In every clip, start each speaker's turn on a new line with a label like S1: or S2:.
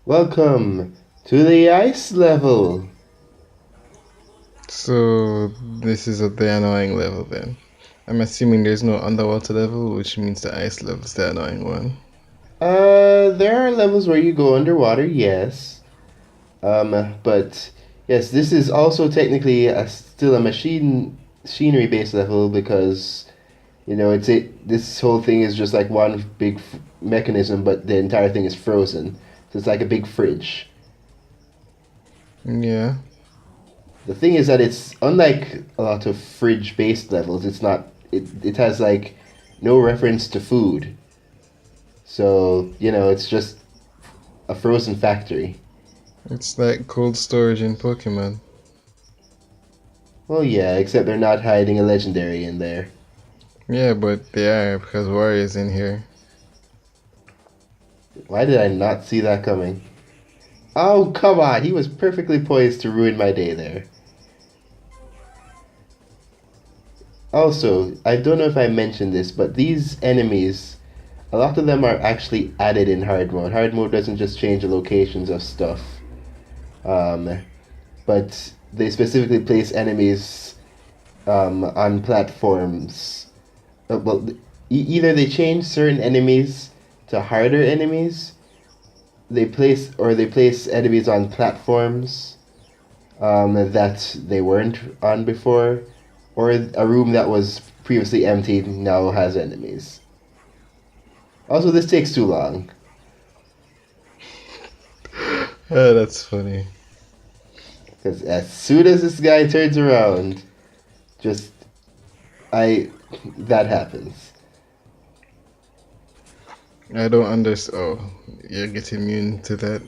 S1: Welcome to the ice level.
S2: So this is the annoying level then. I'm assuming there's no underwater level, which means the ice level is the annoying one.
S1: There are levels where you go underwater, yes. But yes, this is also technically still a machinery based level because this whole thing is just like one big mechanism, but the entire thing is frozen. So it's like a big fridge.
S2: Yeah.
S1: The thing is that it's unlike a lot of fridge based levels. It's not. It has like no reference to food. So, it's just a frozen factory.
S2: It's like cold storage in Pokemon.
S1: Well, yeah, except they're not hiding a legendary in there.
S2: Yeah, but they are because Wario's in here.
S1: Why did I not see that coming? Oh, come on! He was perfectly poised to ruin my day there. Also, I don't know if I mentioned this, but these enemies, a lot of them are actually added in hard mode. Hard mode doesn't just change the locations of stuff, um, but they specifically place enemies on platforms. Well, either they change certain enemies to harder enemies. They place enemies on platforms that they weren't on before, or a room that was previously empty now has enemies. Also, this takes too long
S2: Oh, that's funny.
S1: because as soon as this guy turns around, just I that happens.
S2: I don't understand. Oh, you get immune to that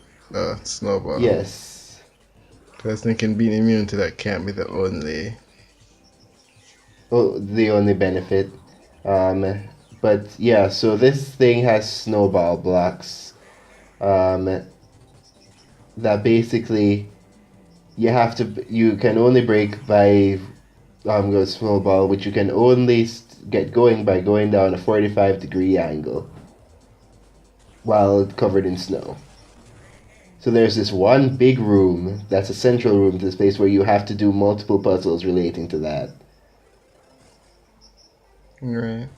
S2: snowball.
S1: Yes.
S2: I was thinking being immune to that can't be the only.
S1: Oh, the only benefit. Um, but yeah, so this thing has snowball blocks. Um, that basically you can only break by go snowball, which you can only get going by going down a 45-degree angle while covered in snow. So there's this one big room that's a central room to this place where you have to do multiple puzzles relating to that.
S2: Right.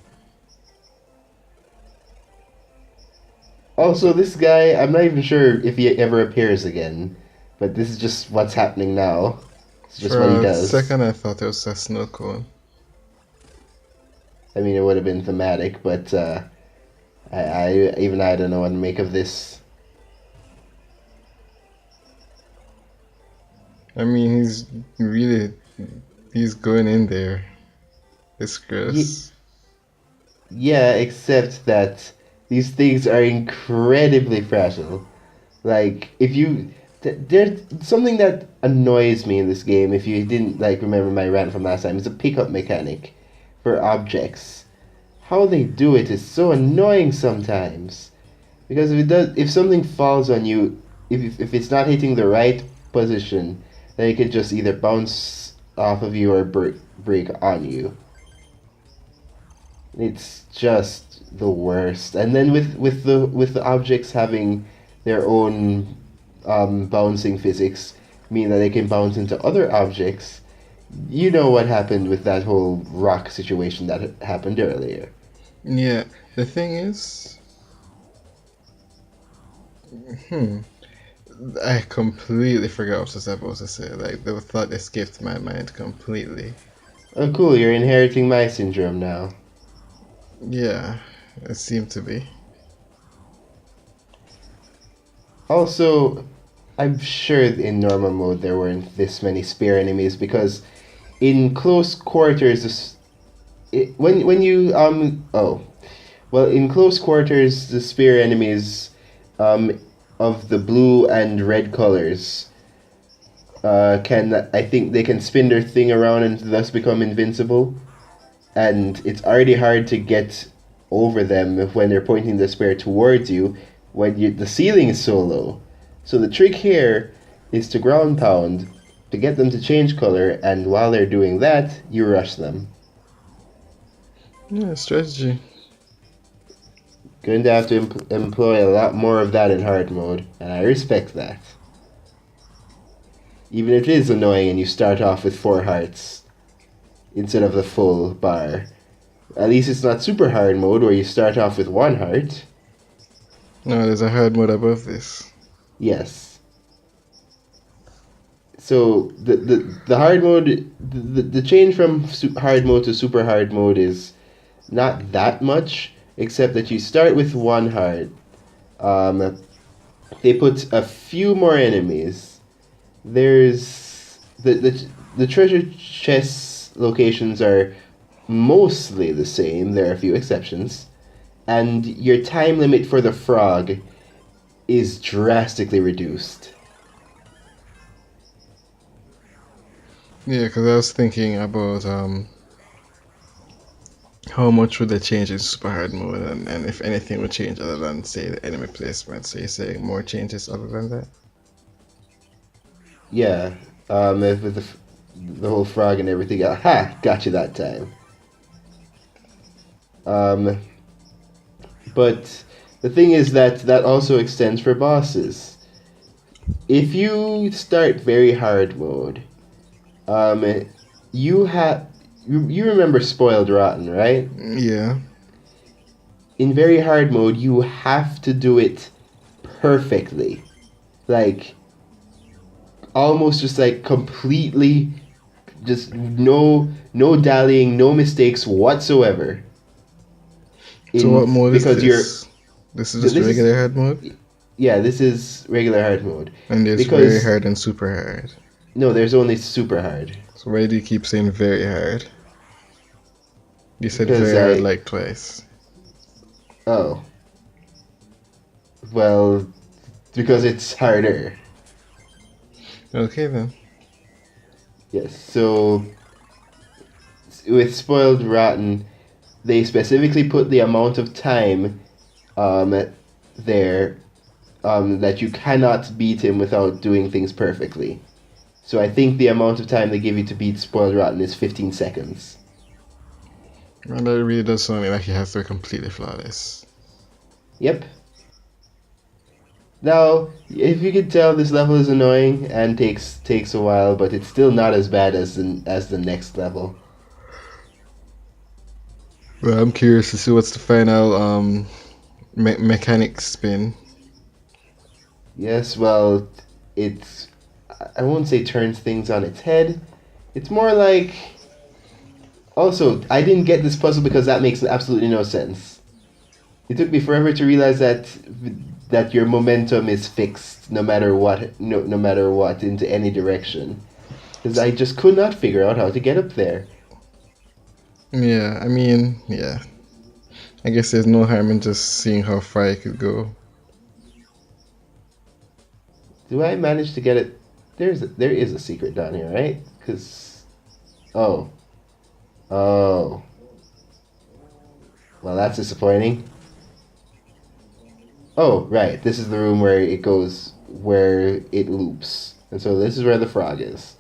S1: Also, this guy, I'm not even sure if he ever appears again, but this is just what's happening now. It's just what he
S2: For a
S1: does.
S2: second, I thought it was a snow cone.
S1: I mean, it would have been thematic, but I don't know what to make of this.
S2: I mean, he's going in there. It's
S1: Ye-
S2: gross.
S1: yeah, except that these things are incredibly fragile. Like, if you. There's something that annoys me in this game, if you didn't, like, remember my rant from last time, is a pickup mechanic for objects. How they do it is so annoying sometimes. Because if something falls on you, if it's not hitting the right position, then it could just either bounce off of you or break on you. It's just the worst. And then with the objects having their own bouncing physics, mean that they can bounce into other objects. You know what happened with that whole rock situation that happened earlier.
S2: Yeah, the thing is, hmm, I completely forgot what I was supposed to say. Like, the thought escaped my mind completely.
S1: Oh, cool! You're inheriting my syndrome now.
S2: Yeah, it seemed to be.
S1: Also, I'm sure in normal mode there weren't this many spear enemies because in close quarters, when you in close quarters the spear enemies um of the blue and red colors can I think they can spin their thing around and thus become invincible, and it's already hard to get over them when they're pointing the spear towards you when the ceiling is so low. So the trick here is to ground pound to get them to change color, and while they're doing that, you rush them.
S2: Yeah, strategy.
S1: Going to have to employ a lot more of that in hard mode, and I respect that. Even if it is annoying and you start off with 4 hearts instead of the full bar. At least it's not super hard mode where you start off with 1 heart.
S2: No, there's a hard mode above this.
S1: Yes. So the hard mode, the change from hard mode to super hard mode is not that much, except that you start with 1 heart. They put a few more enemies. There's the treasure chest locations are mostly the same. There are a few exceptions, and your time limit for the frog is drastically reduced.
S2: Yeah, because I was thinking about how much would they change in super hard mode, and if anything would change other than say the enemy placement. So you're saying more changes other than that?
S1: Yeah, with the whole frog and everything. Aha, got you that time. Um, but the thing is that also extends for bosses. If you start very hard mode, um, you have you remember Spoiled Rotten, right?
S2: Yeah.
S1: In very hard mode, you have to do it perfectly, like almost just like completely, just no dallying, no mistakes whatsoever.
S2: So what
S1: In
S2: mode is
S1: because you're
S2: this? This is
S1: this
S2: just
S1: is
S2: regular hard mode?
S1: yeah, this is regular hard mode.
S2: And there's very
S1: Because
S2: hard and super hard.
S1: no, there's only super hard.
S2: So why do you keep saying very hard? You said
S1: Because
S2: very hard
S1: I
S2: like twice.
S1: oh well, because it's harder.
S2: Okay then.
S1: Yes. So with Spoiled Rotten, they specifically put the amount of time there that you cannot beat him without doing things perfectly. So I think the amount of time they give you to beat Spoiled Rotten is 15 seconds.
S2: And that really does sound like you have to be completely flawless.
S1: Yep. Now, if you could tell, this level is annoying and takes a while, but it's still not as bad as the next level.
S2: Well, I'm curious to see what's the final mechanic spin.
S1: Yes, well, it's I won't say turns things on its head. It's more like also, I didn't get this puzzle because that makes absolutely no sense. It took me forever to realize that your momentum is fixed no matter what, no matter what, into any direction. Because I just could not figure out how to get up there.
S2: Yeah, I mean, yeah. I guess there's no harm in just seeing how far you could go.
S1: Do I manage to get it? There is a secret down here, right? Because oh, oh, well, that's disappointing. Oh, right. This is the room where it goes, where it loops. And so this is where the frog is.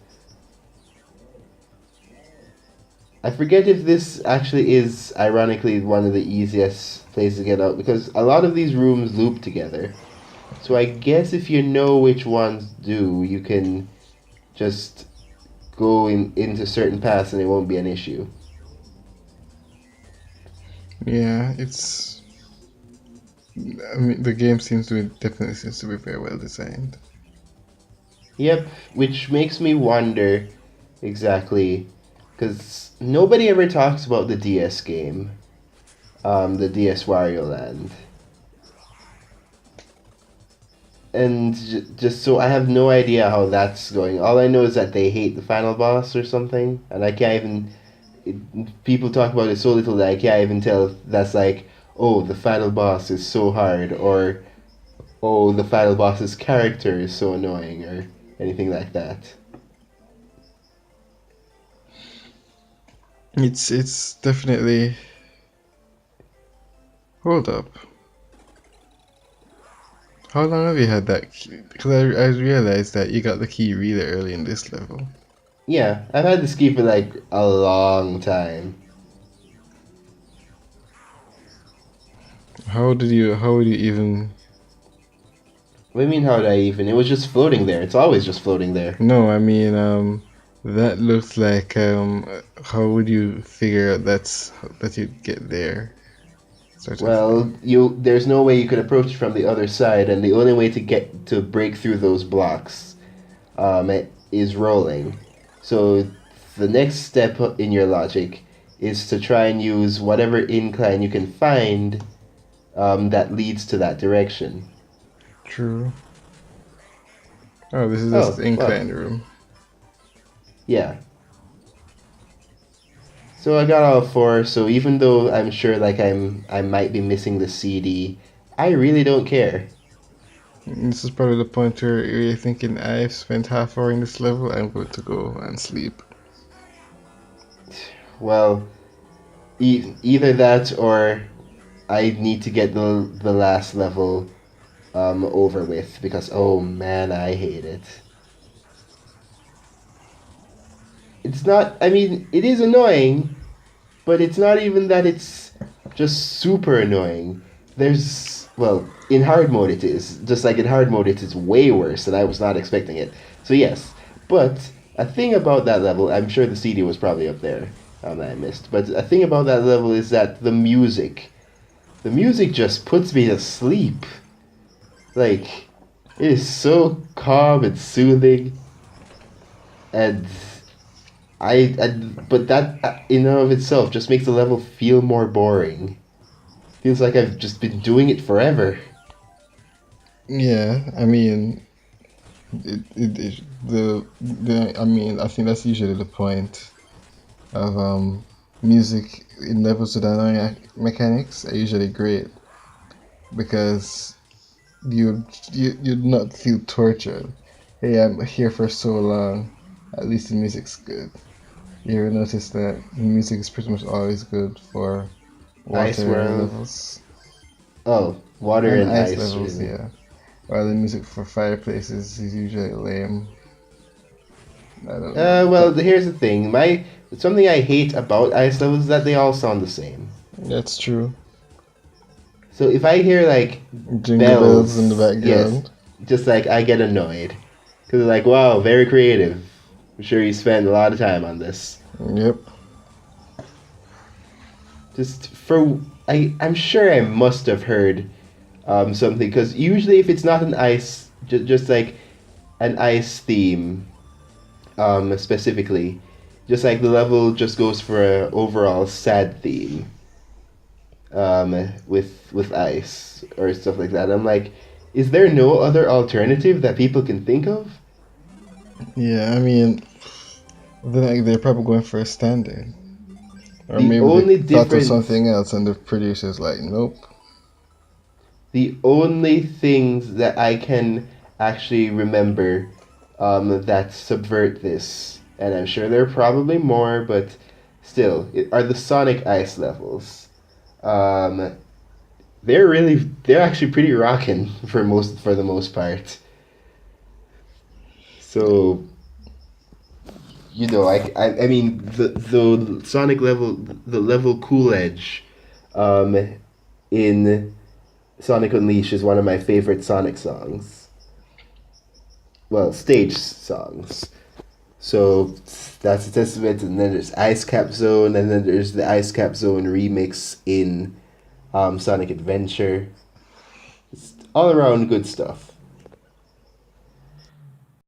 S1: I forget if this actually is, ironically, one of the easiest places to get out, because a lot of these rooms loop together. So I guess if you know which ones do, you can just go into certain paths and it won't be an issue.
S2: Yeah, I mean, the game definitely seems to be very well designed.
S1: Yep, which makes me wonder exactly, because nobody ever talks about the DS game, the DS Wario Land. And just so I have no idea how that's going. All I know is that they hate the final boss or something, and I can't even. People talk about it so little that I can't even tell if that's like, oh, the final boss is so hard, or oh, the final boss's character is so annoying, or anything like that.
S2: It's definitely. Hold up. How long have you had that key? Because I realized that you got the key really early in this level.
S1: Yeah, I've had this key for like a long time.
S2: How would you even?
S1: What do you mean, how did I even? It was just floating there. It's always just floating there.
S2: No, I mean, that looks like, how would you figure out that you get there, sort of
S1: Well,
S2: thing.
S1: there's no way you could approach it from the other side, and the only way to get to break through those blocks is rolling. So the next step in your logic is to try and use whatever incline you can find that leads to that direction.
S2: True. Oh, this is just
S1: Oh,
S2: the
S1: well,
S2: incline room.
S1: yeah. So I got all four. So even though I'm sure like I might be missing the CD, I really don't care.
S2: This is probably the point where you're thinking, I've spent half hour in this level, I'm going to go and sleep.
S1: Well, either that or I need to get the last level over with because oh man, I hate it. It's not. I mean, it is annoying, but it's not even that. It's just super annoying. There's well, in hard mode it is just like in hard mode it is way worse, and I was not expecting it. So yes, but a thing about that level, I'm sure the CD was probably up there that I missed. But a thing about that level is that the music just puts me to sleep. Like, it is so calm and soothing, and but that in and of itself just makes the level feel more boring. Feels like I've just been doing it forever.
S2: Yeah, I mean, I mean, I think that's usually the point of music in levels with dynamic mechanics are usually great because you'd not feel tortured. Hey, I'm here for so long. At least the music's good. You ever notice that the music is pretty much always good for
S1: Ice
S2: water
S1: World.
S2: levels
S1: Oh, water
S2: and
S1: and
S2: ice
S1: ice,
S2: levels,
S1: really.
S2: yeah. While the music for fireplaces is usually lame. I don't know.
S1: Well, here's the thing. Something I hate about ice levels is that they all sound the same.
S2: That's true.
S1: So if I hear like
S2: Jingle bells in the
S1: bells, yes,
S2: background.
S1: just like I get annoyed because like wow, very creative. I'm sure you spend a lot of time on this.
S2: Yep.
S1: Just for I'm sure I must have heard something because usually if it's not an ice, just like an ice theme, specifically, just like the level just goes for a overall sad theme, with ice or stuff like that. I'm like, is there no other alternative that people can think of?
S2: Yeah, I mean, they're probably going for a standard. Or
S1: The
S2: maybe they
S1: only
S2: thought of
S1: difference,
S2: something else and the producer's like, nope.
S1: the only things that I can actually remember that subvert this, and I'm sure there are probably more, but still, are the Sonic Ice levels. Um, they're actually pretty rocking for the most part. So I mean the Sonic level, the level Cool Edge, um, in Sonic Unleashed is one of my favorite Sonic songs. Well, stage songs. So that's a testament. And then there's Ice Cap Zone, and then there's the Ice Cap Zone remix in Sonic Adventure. It's all around good stuff.